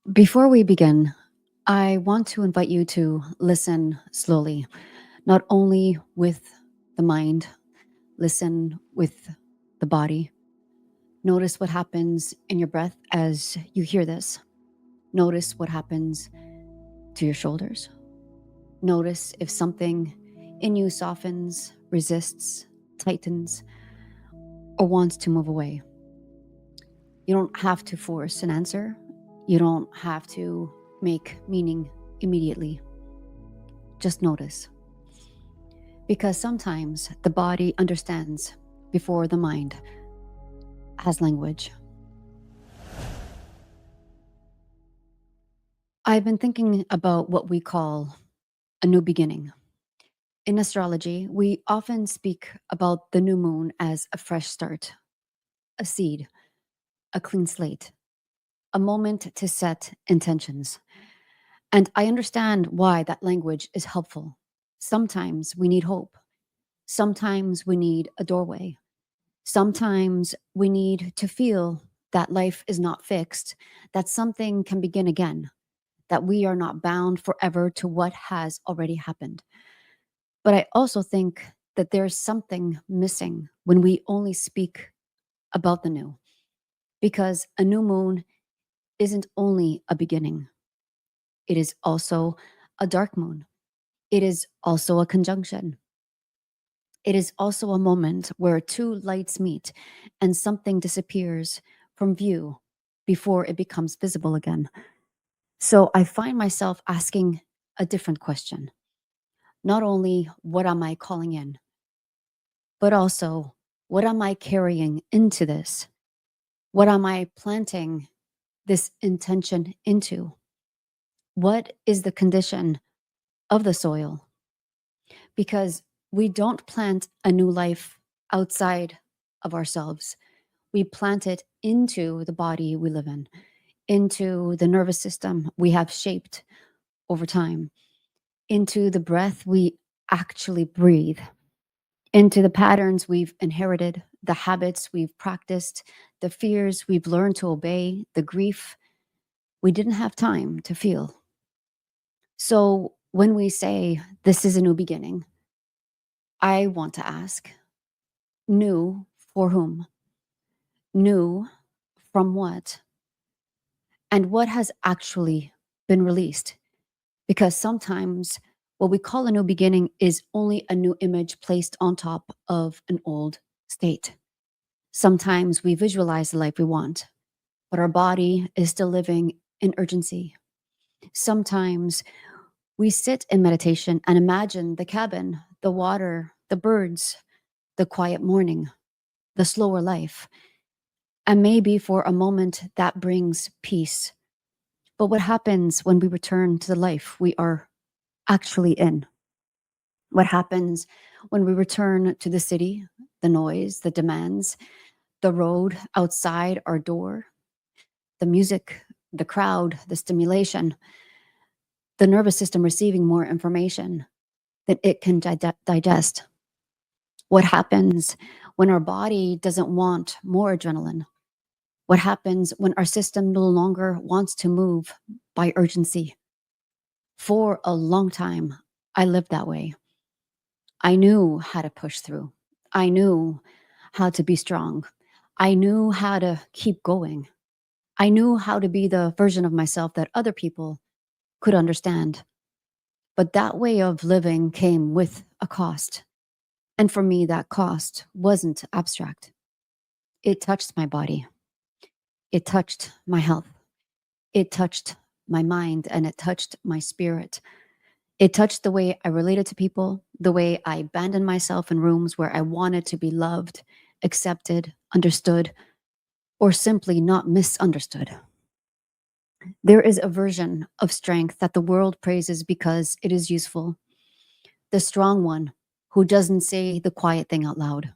Before we begin, I want to invite you to listen slowly, not only with the mind, listen with the body. Notice what happens in your breath as you hear this. Notice what happens to your shoulders. Notice if something in you softens, resists, tightens, or wants to move away. You don't have to force an answer. You don't have to make meaning immediately. Just notice. Because sometimes the body understands before the mind has language. I've been thinking about what we call a new beginning. In astrology, we often speak about the new moon as a fresh start, a seed, a clean slate, a moment to set intentions. And I understand why that language is helpful. Sometimes we need hope. Sometimes we need a doorway. Sometimes we need to feel that life is not fixed, that something can begin again, that we are not bound forever to what has already happened. But I also think that there's something missing when we only speak about the new, because a new moon isn't only a beginning, it is also a dark moon, it is also a conjunction. It is also a moment where two lights meet and something disappears from view before it becomes visible again. So I find myself asking a different question. Not only what am I calling in, but also what am I carrying into this? What am I planting this intention into? What is the condition of the soil? Because we don't plant a new life outside of ourselves. We plant it into the body we live in, into the nervous system we have shaped over time, into the breath we actually breathe, into the patterns we've inherited, the habits we've practiced, the fears we've learned to obey, the grief we didn't have time to feel. So when we say this is a new beginning, I want to ask, new for whom? New from what? And what has actually been released? Because sometimes what we call a new beginning is only a new image placed on top of an old state. Sometimes we visualize the life we want, but our body is still living in urgency. Sometimes we sit in meditation and imagine the cabin, the water, the birds, the quiet morning, the slower life. And maybe for a moment that brings peace. But what happens when we return to the life we are actually in? What happens when we return to the city, the noise, the demands, the road outside our door, the music, the crowd, the stimulation, the nervous system receiving more information than it can digest? What happens when our body doesn't want more adrenaline? What happens when our system no longer wants to move by urgency? For a long time, I lived that way. I knew how to push through. I knew how to be strong. I knew how to keep going. I knew how to be the version of myself that other people could understand. But that way of living came with a cost. And for me, that cost wasn't abstract. It touched my body. It touched my health. It touched my mind and it touched my spirit. It touched the way I related to people, the way I abandoned myself in rooms where I wanted to be loved, accepted, understood, or simply not misunderstood. There is a version of strength that the world praises because it is useful. The strong one who doesn't say the quiet thing out loud.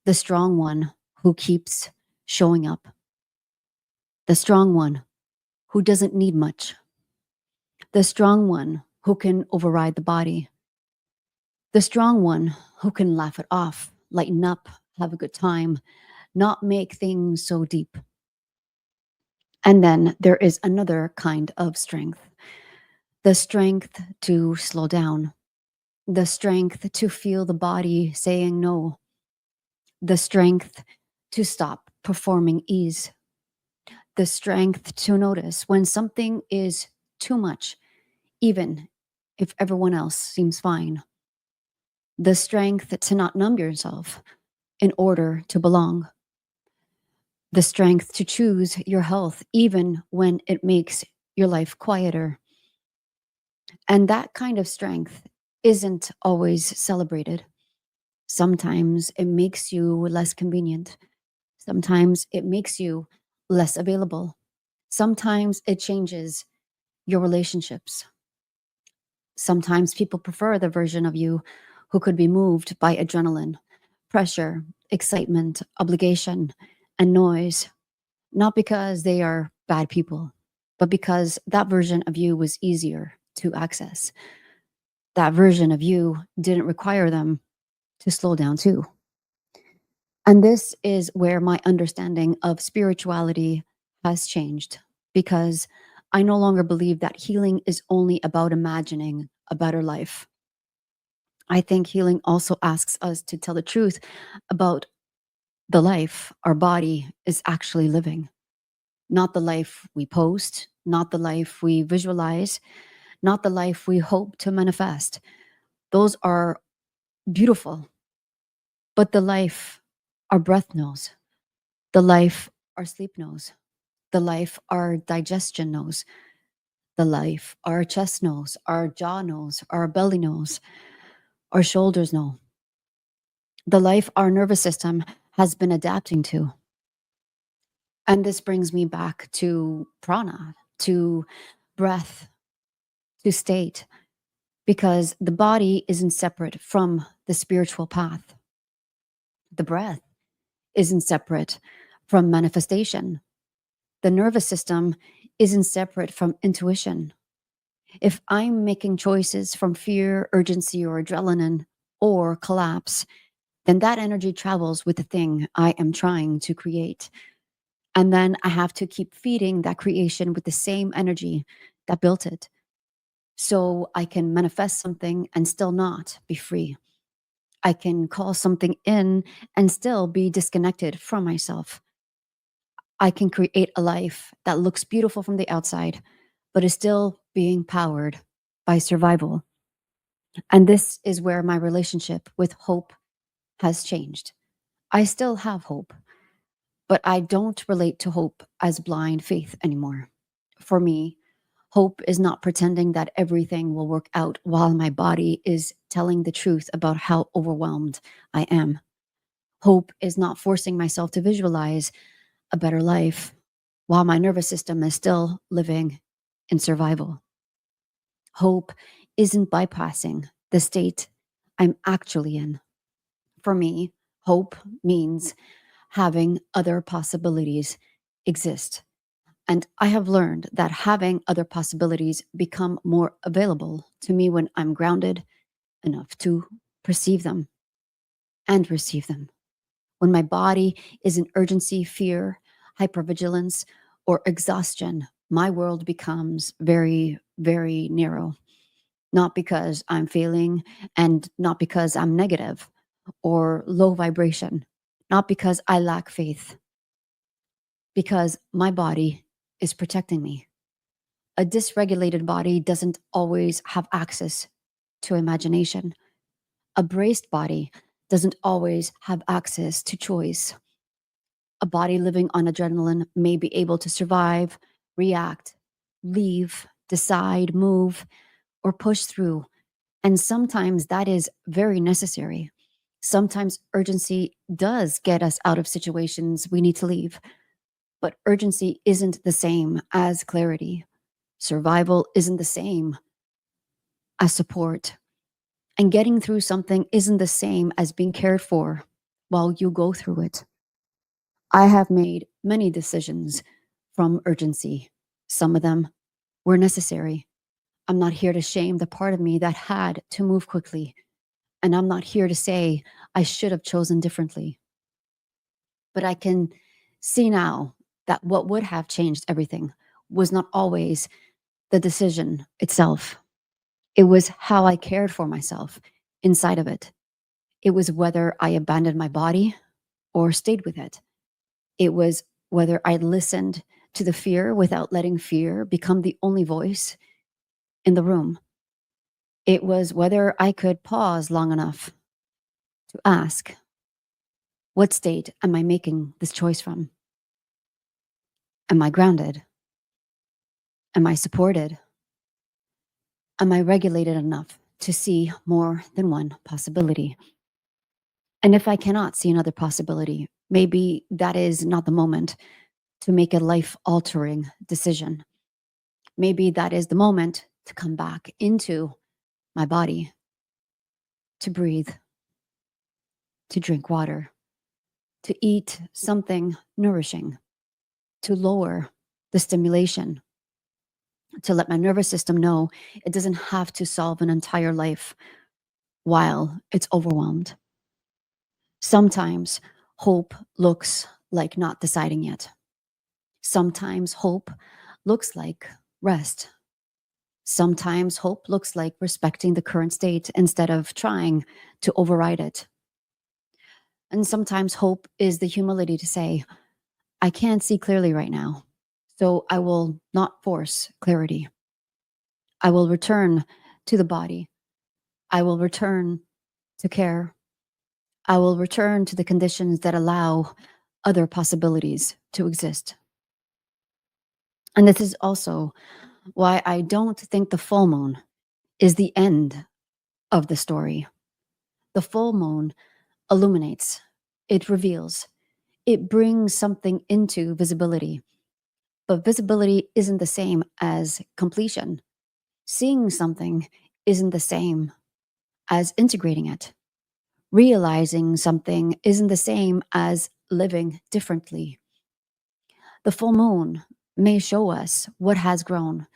The strong one who keeps showing up. The strong one who doesn't need much. The strong one who can override the body. The strong one who can laugh it off, lighten up, have a good time, not make things so deep. And then there is another kind of strength, the strength to slow down, the strength to feel the body saying no, the strength to stop performing ease, the strength to notice when something is too much, even if everyone else seems fine, the strength to not numb yourself in order to belong, the strength to choose your health even when it makes your life quieter. And that kind of strength isn't always celebrated. Sometimes it makes you less convenient. Sometimes it makes you less available. Sometimes it changes your relationships. Sometimes people prefer the version of you who could be moved by adrenaline, pressure, excitement, obligation, and noise, not because they are bad people, but because that version of you was easier to access. That version of you didn't require them to slow down too. And this is where my understanding of spirituality has changed because I no longer believe that healing is only about imagining a better life. I think healing also asks us to tell the truth about the life our body is actually living, not the life we post, not the life we visualize, not the life we hope to manifest. Those are beautiful, but the life our breath knows, the life our sleep knows, the life our digestion knows, the life our chest knows, our jaw knows, our belly knows, our shoulders know, the life our nervous system has been adapting to. And this brings me back to prana, to breath, to state, because the body isn't separate from the spiritual path. The breath isn't separate from manifestation. The nervous system isn't separate from intuition. If I'm making choices from fear, urgency, or adrenaline, or collapse, then that energy travels with the thing I am trying to create. And then I have to keep feeding that creation with the same energy that built it. So I can manifest something and still not be free. I can call something in and still be disconnected from myself. I can create a life that looks beautiful from the outside, but is still being powered by survival. And this is where my relationship with hope has changed. I still have hope, but I don't relate to hope as blind faith anymore. For me, hope is not pretending that everything will work out while my body is telling the truth about how overwhelmed I am. Hope is not forcing myself to visualize a better life while my nervous system is still living in survival. Hope isn't bypassing the state I'm actually in. For me, hope means having other possibilities exist. And I have learned that having other possibilities become more available to me when I'm grounded enough to perceive them and receive them. When my body is in urgency, fear, hypervigilance, or exhaustion, my world becomes very, very narrow. Not because I'm failing and not because I'm negative or low vibration, not because I lack faith, because my body is protecting me. A dysregulated body doesn't always have access to imagination. A braced body doesn't always have access to choice. A body living on adrenaline may be able to survive, react, leave, decide, move, or push through. And sometimes that is very necessary. Sometimes urgency does get us out of situations we need to leave, but urgency isn't the same as clarity. Survival isn't the same as support. And getting through something isn't the same as being cared for while you go through it. I have made many decisions from urgency. Some of them were necessary. I'm not here to shame the part of me that had to move quickly. And I'm not here to say I should have chosen differently. But I can see now that what would have changed everything was not always the decision itself. It was how I cared for myself inside of it. It was whether I abandoned my body or stayed with it. It was whether I listened to the fear without letting fear become the only voice in the room. It was whether I could pause long enough to ask, what state am I making this choice from? Am I grounded? Am I supported? Am I regulated enough to see more than one possibility? And if I cannot see another possibility, maybe that is not the moment to make a life altering decision. Maybe that is the moment to come back into my body, to breathe, to drink water, to eat something nourishing, to lower the stimulation, to let my nervous system know it doesn't have to solve an entire life while it's overwhelmed. Sometimes hope looks like not deciding yet. Sometimes hope looks like rest. Sometimes hope looks like respecting the current state instead of trying to override it. And sometimes hope is the humility to say, I can't see clearly right now, so I will not force clarity. I will return to the body. I will return to care. I will return to the conditions that allow other possibilities to exist. And this is also why I don't think the full moon is the end of the story. The full moon illuminates, it reveals, it brings something into visibility. But visibility isn't the same as completion. Seeing something isn't the same as integrating it. Realizing something isn't the same as living differently. The full moon may show us what has grown.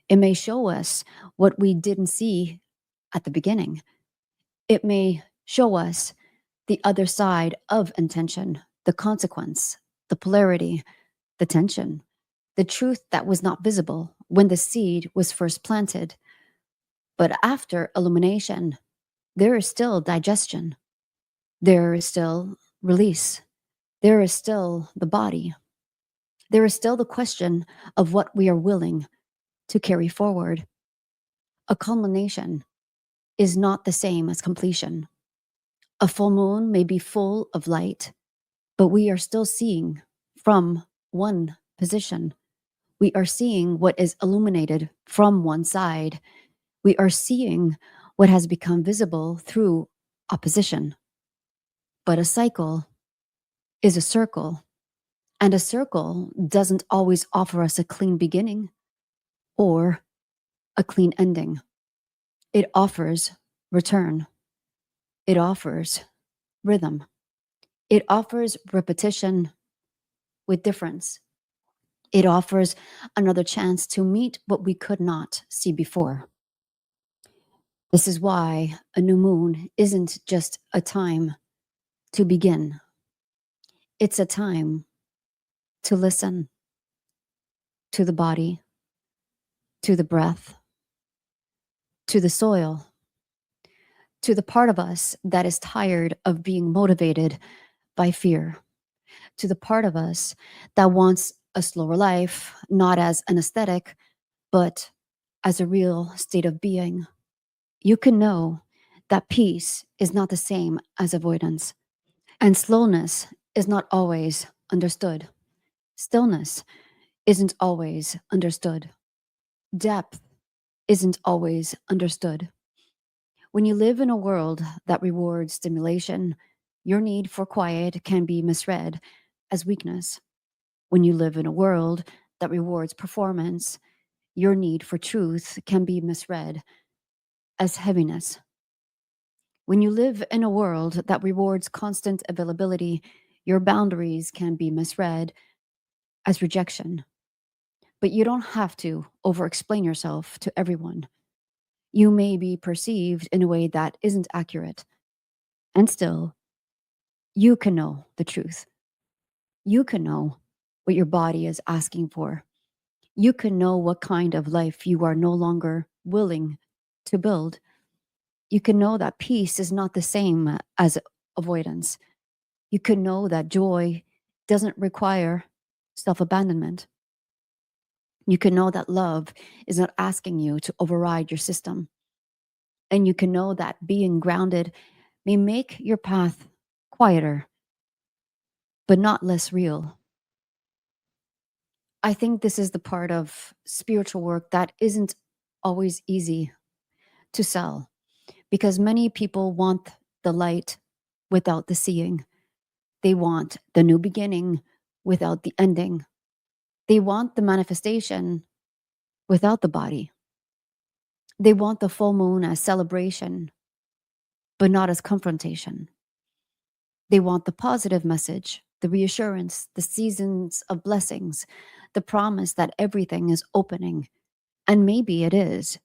It may show us what we didn't see at the beginning. It may show us the other side of intention, the consequence, the polarity, the tension, the truth that was not visible when the seed was first planted. But after illumination, there is still digestion, there is still release, there is still the body, there is still the question of what we are willing to carry forward. A culmination is not the same as completion. A full moon may be full of light, but we are still seeing from one position. We are seeing what is illuminated from one side. We are seeing what has become visible through opposition. But a cycle is a circle, and a circle doesn't always offer us a clean beginning or a clean ending. It offers return, it offers rhythm, it offers repetition with difference. It offers another chance to meet what we could not see before. This is why a new moon isn't just a time to begin, it's a time to listen to the body, to the breath, to the soil, to the part of us that is tired of being motivated by fear, to the part of us that wants a slower life, not as an aesthetic, but as a real state of being. You can know that peace is not the same as avoidance, and slowness is not always understood. Stillness isn't always understood. Depth isn't always understood. When you live in a world that rewards stimulation, your need for quiet can be misread as weakness. When you live in a world that rewards performance, your need for truth can be misread as heaviness. When you live in a world that rewards constant availability, your boundaries can be misread as rejection. But you don't have to over explain yourself to everyone. You may be perceived in a way that isn't accurate. And still, you can know the truth. You can know what your body is asking for. You can know what kind of life you are no longer willing to build. You can know that peace is not the same as avoidance. You can know that joy doesn't require self abandonment. You can know that love is not asking you to override your system. And you can know that being grounded may make your path quieter, but not less real. I think this is the part of spiritual work that isn't always easy to sell because many people want the light without the seeing. They want the new beginning without the ending. They want the manifestation without the body. They want the full moon as celebration, but not as confrontation. They want the positive message, the reassurance, the seasons of blessings, the promise that everything is opening. And maybe it is,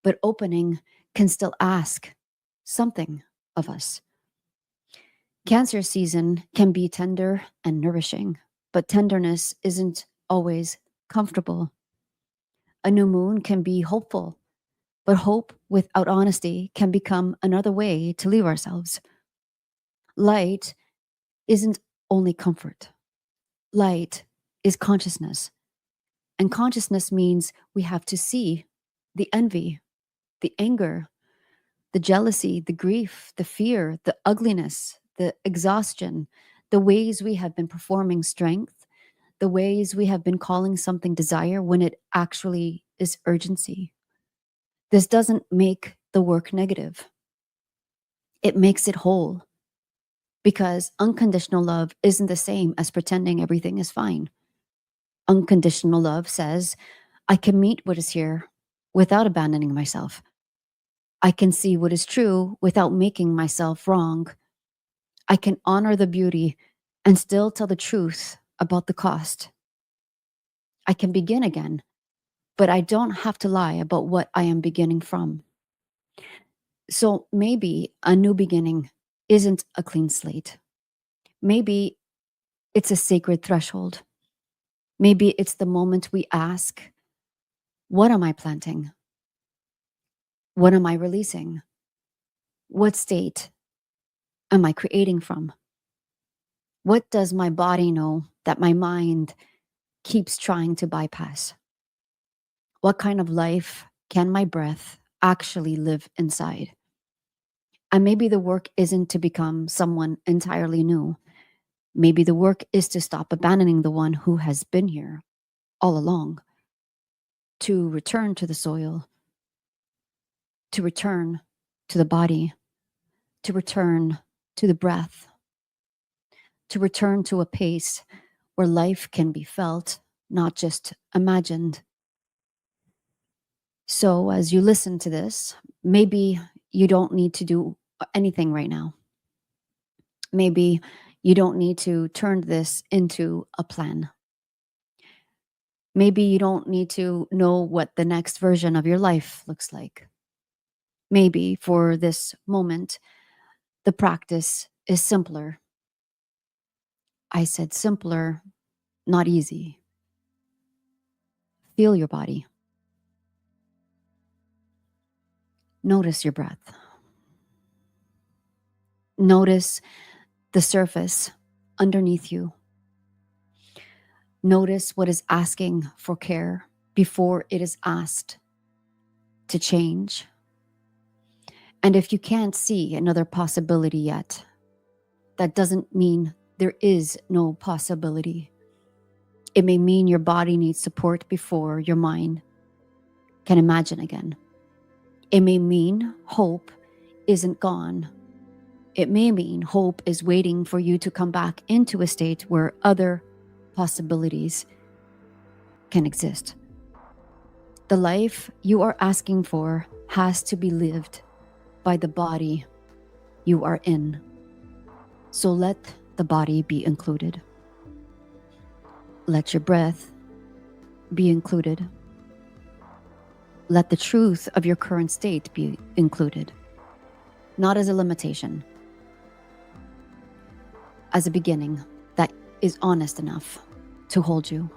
but opening can still ask something of us. Cancer season can be tender and nourishing, but tenderness isn't always comfortable. A new moon can be hopeful, but hope without honesty can become another way to leave ourselves. Light isn't only comfort. Light is consciousness. And consciousness means we have to see the envy, the anger, the jealousy, the grief, the fear, the ugliness, the exhaustion, the ways we have been performing strength, the ways we have been calling something desire when it actually is urgency. This doesn't make the work negative. It makes it whole because unconditional love isn't the same as pretending everything is fine. Unconditional love says, I can meet what is here without abandoning myself. I can see what is true without making myself wrong. I can honor the beauty and still tell the truth about the cost. I can begin again, but I don't have to lie about what I am beginning from. So maybe a new beginning isn't a clean slate. Maybe it's a sacred threshold. Maybe it's the moment we ask, what am I planting? What am I releasing? What state am I creating from? What does my body know that my mind keeps trying to bypass? What kind of life can my breath actually live inside? And maybe the work isn't to become someone entirely new. Maybe the work is to stop abandoning the one who has been here all along, to return to the soil, to return to the body, to return to the breath, to return to a pace where life can be felt, not just imagined. So, as you listen to this, maybe you don't need to do anything right now. Maybe you don't need to turn this into a plan. Maybe you don't need to know what the next version of your life looks like. Maybe for this moment, the practice is simpler. I said simpler, not easy. Feel your body. Notice your breath. Notice the surface underneath you. Notice what is asking for care before it is asked to change. And if you can't see another possibility yet, that doesn't mean there is no possibility. It may mean your body needs support before your mind can imagine again. It may mean hope isn't gone. It may mean hope is waiting for you to come back into a state where other possibilities can exist. The life you are asking for has to be lived by the body you are in. So let the body be included. Let your breath be included. Let the truth of your current state be included, not as a limitation, as a beginning that is honest enough to hold you.